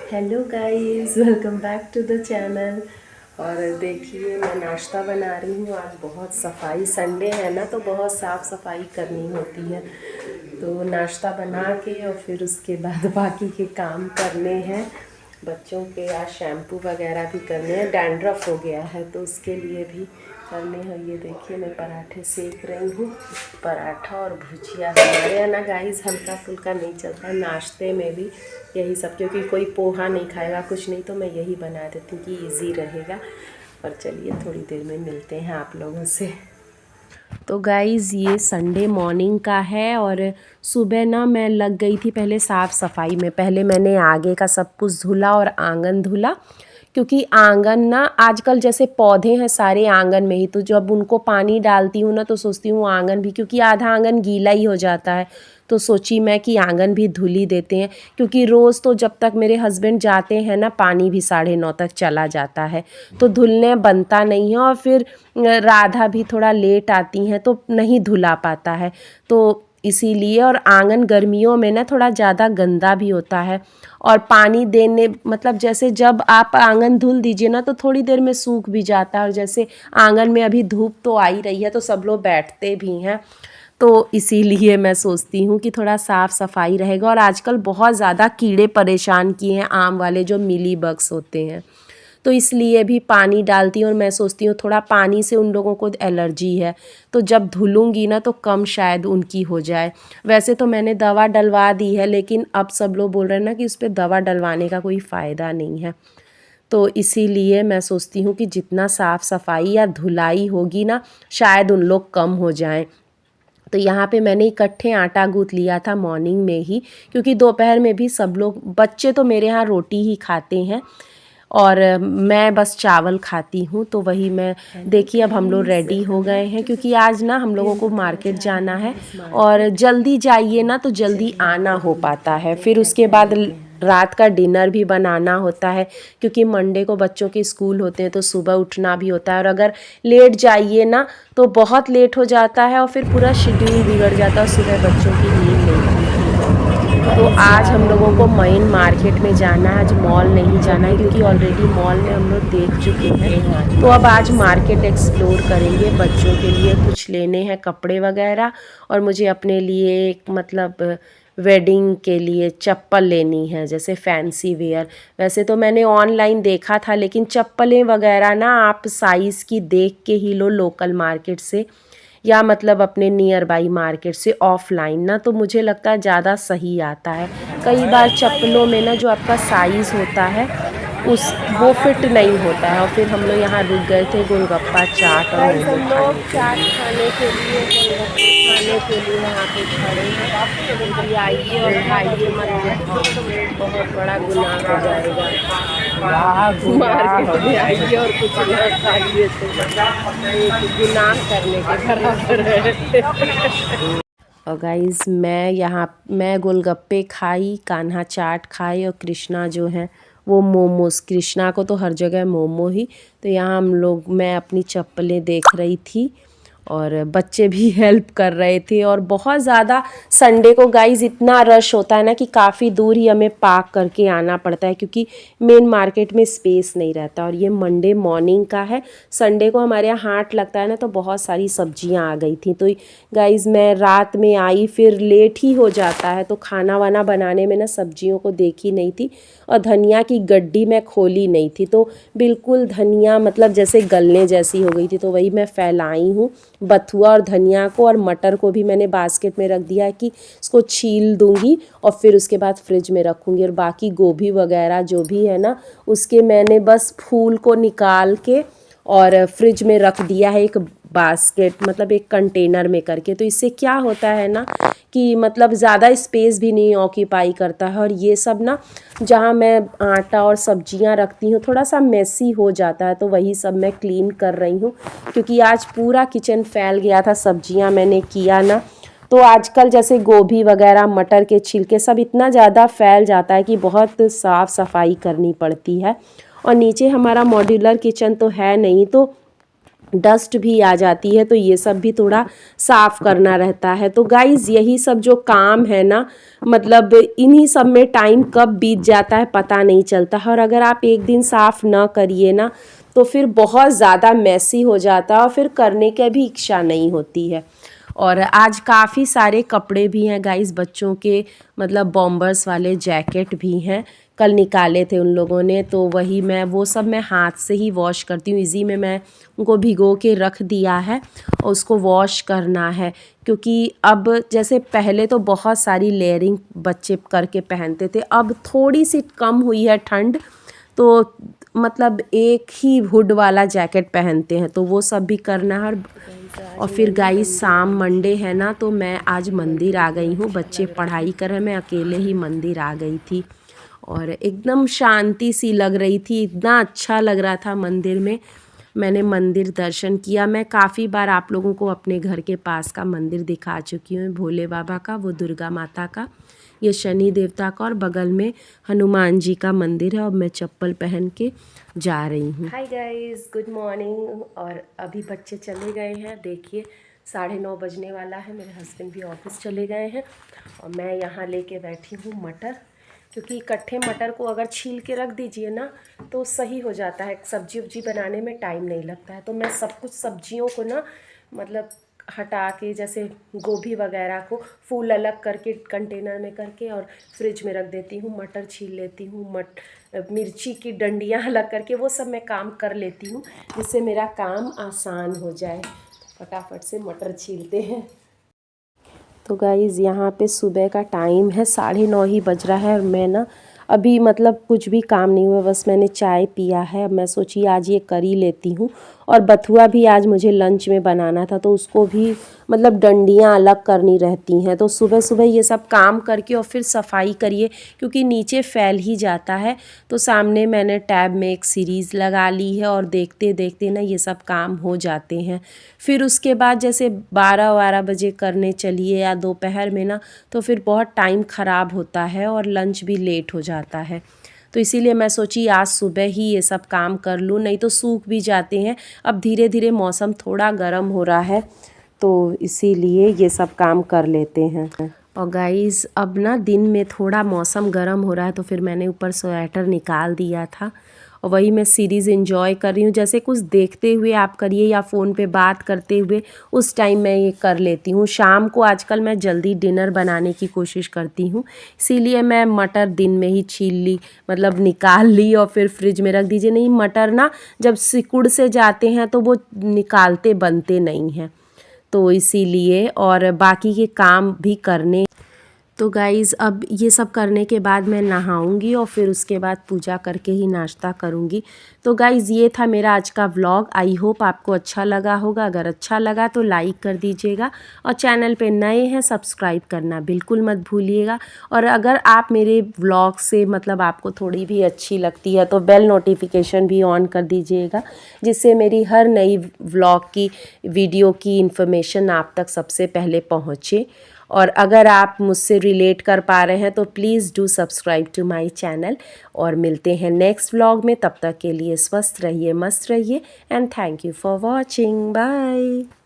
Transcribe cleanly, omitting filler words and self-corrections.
Hello guys, welcome back to the channel. और देखिए मैं नाश्ता बना रही हूँ। आज बहुत सफाई, संडे है ना, तो बहुत साफ़ सफाई करनी होती है। तो नाश्ता बना के और फिर उसके बाद बाकी के काम करने हैं। बच्चों के आज शैम्पू वगैरह भी करने हैं। डैंड्रफ हो गया है तो उसके लिए भी करने हैं। ये देखिए मैं पराठे सेक रही हूँ। पराठा और भुजिया हमारे यहाँ ना गाइस हल्का फुल्का नहीं चलता है नाश्ते में भी। यही सब, क्योंकि कोई पोहा नहीं खाएगा कुछ नहीं, तो मैं यही बना देती हूँ कि इजी रहेगा। और चलिए थोड़ी देर में मिलते हैं आप लोगों से। तो गाइज़ ये संडे मॉर्निंग का है और सुबह ना मैं लग गई थी पहले साफ़ सफाई में। पहले मैंने आगे का सब कुछ धुला और आंगन धुला, क्योंकि आंगन ना आजकल जैसे पौधे हैं सारे आंगन में ही, तो जब उनको पानी डालती हूँ ना तो सोचती हूँ आंगन भी, क्योंकि आधा आंगन गीला ही हो जाता है, तो सोची मैं कि आंगन भी धुल ही देते हैं। क्योंकि रोज़ तो जब तक मेरे हस्बैंड जाते हैं ना पानी भी 9:30 तक चला जाता है, तो धुलने बनता नहीं है। और फिर राधा भी थोड़ा लेट आती हैं तो नहीं धुला पाता है, तो इसीलिए। और आंगन गर्मियों में ना थोड़ा ज़्यादा गंदा भी होता है। और पानी देने मतलब जैसे जब आप आंगन धुल दीजिए ना तो थोड़ी देर में सूख भी जाता है। और जैसे आंगन में अभी धूप तो आ ही रही है तो सब लोग बैठते भी हैं, तो इसीलिए मैं सोचती हूँ कि थोड़ा साफ़ सफाई रहेगा। और आजकल बहुत ज़्यादा कीड़े परेशान किए हैं, आम वाले जो मिली बग्स होते हैं, तो इसलिए भी पानी डालती हूँ। और मैं सोचती हूँ थोड़ा पानी से उन लोगों को एलर्जी है, तो जब धुलूँगी ना तो कम शायद उनकी हो जाए। वैसे तो मैंने दवा डलवा दी है, लेकिन अब सब लोग बोल रहे हैं ना कि उस पर दवा डलवाने का कोई फ़ायदा नहीं है, तो इसीलिए मैं सोचती हूँ कि जितना साफ़ सफाई या धुलाई होगी ना शायद उन लोग कम हो जाएं। तो यहाँ पे मैंने इकट्ठे आटा गूँथ लिया था मॉर्निंग में ही, क्योंकि दोपहर में भी सब लोग, बच्चे तो मेरे यहाँ रोटी ही खाते हैं और मैं बस चावल खाती हूँ। तो वही मैं देखिए अब हम लोग रेडी हो गए हैं, क्योंकि आज ना हम लोगों को मार्केट जाना है। और जल्दी जाइए ना तो जल्दी आना हो पाता है, फिर उसके बाद रात का डिनर भी बनाना होता है, क्योंकि मंडे को बच्चों के स्कूल होते हैं तो सुबह उठना भी होता है। और अगर लेट जाइए ना तो बहुत लेट हो जाता है और फिर पूरा शेड्यूल बिगड़ जाता है, सुबह बच्चों की नींद नहीं खुलती। तो आज हम लोगों को मेन मार्केट में जाना है, आज मॉल नहीं जाना है, क्योंकि ऑलरेडी मॉल में हम लोग देख चुके हैं। तो अब आज मार्केट एक्सप्लोर करेंगे। बच्चों के लिए कुछ लेने हैं कपड़े वगैरह, और मुझे अपने लिए एक मतलब वेडिंग के लिए चप्पल लेनी है, जैसे फैंसी वेयर। वैसे तो मैंने ऑनलाइन देखा था, लेकिन चप्पलें वगैरह ना आप साइज़ की देख के ही लो लोकल मार्केट से, या मतलब अपने नियर बाई मार्केट से ऑफलाइन ना, तो मुझे लगता है ज़्यादा सही आता है। कई बार चप्पलों में ना जो आपका साइज़ होता है उस वो फिट नहीं होता है। और फिर हम लोग यहाँ रुक गए थे गोलगप्पा चाट और मोमो खाने के लिए। गोलगप्पे खाने के लिए यहाँ पे खड़े हैं, तो आइए और खाइए मत, बहुत बड़ा गुनाह हो जाएगा। मार्केट में आइए और कुछ ना खाइए तो एक गुनाह करने के बराबर है। और गाइस मैं गोलगप्पे खाई, कान्हा चाट खाई, और कृष्णा जो है वो मोमोज। कृष्णा को तो हर जगह मोमो ही। तो यहाँ मैं अपनी चप्पलें देख रही थी और बच्चे भी हेल्प कर रहे थे। और बहुत ज़्यादा संडे को गाइस इतना रश होता है ना कि काफ़ी दूर ही हमें पार्क करके आना पड़ता है, क्योंकि मेन मार्केट में स्पेस नहीं रहता। और ये मंडे मॉर्निंग का है, संडे को हमारे यहाँ हाट लगता है ना, तो बहुत सारी सब्जियां आ गई थी। तो गाइस मैं रात में आई, फिर लेट ही हो जाता है, तो खाना वाना बनाने में ना सब्जियों को देखी नहीं थी। और धनिया की गड्डी मैं खोली नहीं थी, तो बिल्कुल धनिया मतलब जैसे गलने जैसी हो गई थी, तो वही मैं फैलाई हूँ बथुआ और धनिया को। और मटर को भी मैंने बास्केट में रख दिया है कि इसको छील दूंगी और फिर उसके बाद फ्रिज में रखूँगी। और बाकी गोभी वगैरह जो भी है ना, उसके मैंने बस फूल को निकाल के और फ्रिज में रख दिया है, एक बास्केट मतलब एक कंटेनर में करके। तो इससे क्या होता है ना कि मतलब ज़्यादा स्पेस भी नहीं ऑक्यूपाई करता है। और ये सब ना जहाँ मैं आटा और सब्जियाँ रखती हूँ थोड़ा सा मेसी हो जाता है, तो वही सब मैं क्लीन कर रही हूँ, क्योंकि आज पूरा किचन फैल गया था। सब्जियाँ मैंने किया ना, तो आजकल जैसे गोभी वगैरह मटर के छिलके सब इतना ज़्यादा फैल जाता है कि बहुत साफ़ सफाई करनी पड़ती है। और नीचे हमारा मॉड्यूलर किचन तो है नहीं, तो डस्ट भी आ जाती है, तो ये सब भी थोड़ा साफ़ करना रहता है। तो गाइज़ यही सब जो काम है ना, मतलब इन्हीं सब में टाइम कब बीत जाता है पता नहीं चलता है। और अगर आप एक दिन साफ़ ना करिए ना तो फिर बहुत ज़्यादा मैसी हो जाता है और फिर करने की भी इच्छा नहीं होती है। और आज काफ़ी सारे कपड़े भी हैं गाइस बच्चों के, मतलब बॉम्बर्स वाले जैकेट भी हैं, कल निकाले थे उन लोगों ने, तो वही वो सब मैं हाथ से ही वॉश करती हूँ। इजी में मैं उनको भिगो के रख दिया है और उसको वॉश करना है, क्योंकि अब जैसे पहले तो बहुत सारी लेयरिंग बच्चे करके पहनते थे, अब थोड़ी सी कम हुई है ठंड, तो मतलब एक ही हुड वाला जैकेट पहनते हैं, तो वो सब भी करना है। और फिर गाइस शाम मंडे है ना, तो मैं आज मंदिर आ गई हूँ। बच्चे पढ़ाई कर रहे हैं, मैं अकेले ही मंदिर आ गई थी और एकदम शांति सी लग रही थी, इतना अच्छा लग रहा था मंदिर में। मैंने मंदिर दर्शन किया। मैं काफ़ी बार आप लोगों को अपने घर के पास का मंदिर दिखा चुकी हूँ, भोले बाबा का, वो दुर्गा माता का, ये शनि देवता का, और बगल में हनुमान जी का मंदिर है। और मैं चप्पल पहन के जा रही हूँ। Hi guys, good morning. और अभी बच्चे चले गए हैं, देखिए 9:30 बजने वाला है। मेरे हस्बैंड भी ऑफिस चले गए हैं और मैं यहाँ लेके बैठी हूँ मटर, क्योंकि इकट्ठे मटर को अगर छील के रख दीजिए ना तो सही हो जाता है, सब्जी उब्जी बनाने में टाइम नहीं लगता है। तो मैं सब कुछ सब्जियों को ना मतलब हटा के, जैसे गोभी वगैरह को फूल अलग करके कंटेनर में करके और फ्रिज में रख देती हूँ, मटर छील लेती हूँ, मिर्ची की डंडियाँ अलग करके वो सब मैं काम कर लेती हूँ, जिससे मेरा काम आसान हो जाए। फटाफट से मटर छीलते हैं। तो गाइज़ यहाँ पे सुबह का टाइम है, 9:30 ही बज रहा है और मैं ना अभी मतलब कुछ भी काम नहीं हुआ, बस मैंने चाय पिया है। अब मैं सोची आज ये कर ही लेती हूँ। और बथुआ भी आज मुझे लंच में बनाना था, तो उसको भी मतलब डंडियाँ अलग करनी रहती हैं, तो सुबह सुबह ये सब काम करके और फिर सफाई करिए, क्योंकि नीचे फैल ही जाता है। तो सामने मैंने टैब में एक सीरीज़ लगा ली है और देखते देखते ना ये सब काम हो जाते हैं। फिर उसके बाद जैसे 12-12 बजे करने चलिए या दोपहर में ना, तो फिर बहुत टाइम ख़राब होता है और लंच भी लेट हो जाता है। तो इसीलिए मैं सोची आज सुबह ही ये सब काम कर लूँ, नहीं तो सूख भी जाते हैं। अब धीरे धीरे मौसम थोड़ा गर्म हो रहा है, तो इसीलिए ये सब काम कर लेते हैं। और गाइस अब ना दिन में थोड़ा मौसम गर्म हो रहा है, तो फिर मैंने ऊपर स्वेटर निकाल दिया था और वही मैं सीरीज़ एंजॉय कर रही हूँ। जैसे कुछ देखते हुए आप करिए या फ़ोन पे बात करते हुए, उस टाइम मैं ये कर लेती हूँ। शाम को आजकल मैं जल्दी डिनर बनाने की कोशिश करती हूँ, इसीलिए मैं मटर दिन में ही छील ली, मतलब निकाल ली और फिर फ्रिज में रख दीजिए। नहीं, मटर ना जब सिकुड़ से जाते हैं तो वो निकालते बनते नहीं हैं, तो इसीलिए। और बाकी के काम भी करने। तो गाइज़ अब ये सब करने के बाद मैं नहाऊंगी और फिर उसके बाद पूजा करके ही नाश्ता करूंगी। तो गाइज़ ये था मेरा आज का व्लॉग। आई होप आपको अच्छा लगा होगा। अगर अच्छा लगा तो लाइक कर दीजिएगा और चैनल पे नए हैं सब्सक्राइब करना बिल्कुल मत भूलिएगा। और अगर आप मेरे व्लॉग से मतलब आपको थोड़ी भी अच्छी लगती है तो बेल नोटिफिकेशन भी ऑन कर दीजिएगा, जिससे मेरी हर नई व्लॉग की वीडियो की इन्फॉर्मेशन आप तक सबसे पहले पहुँचे। और अगर आप मुझसे रिलेट कर पा रहे हैं तो please do subscribe to my channel. और मिलते हैं नेक्स्ट व्लॉग में, तब तक के लिए स्वस्थ रहिए, मस्त रहिए, and thank you for watching. Bye.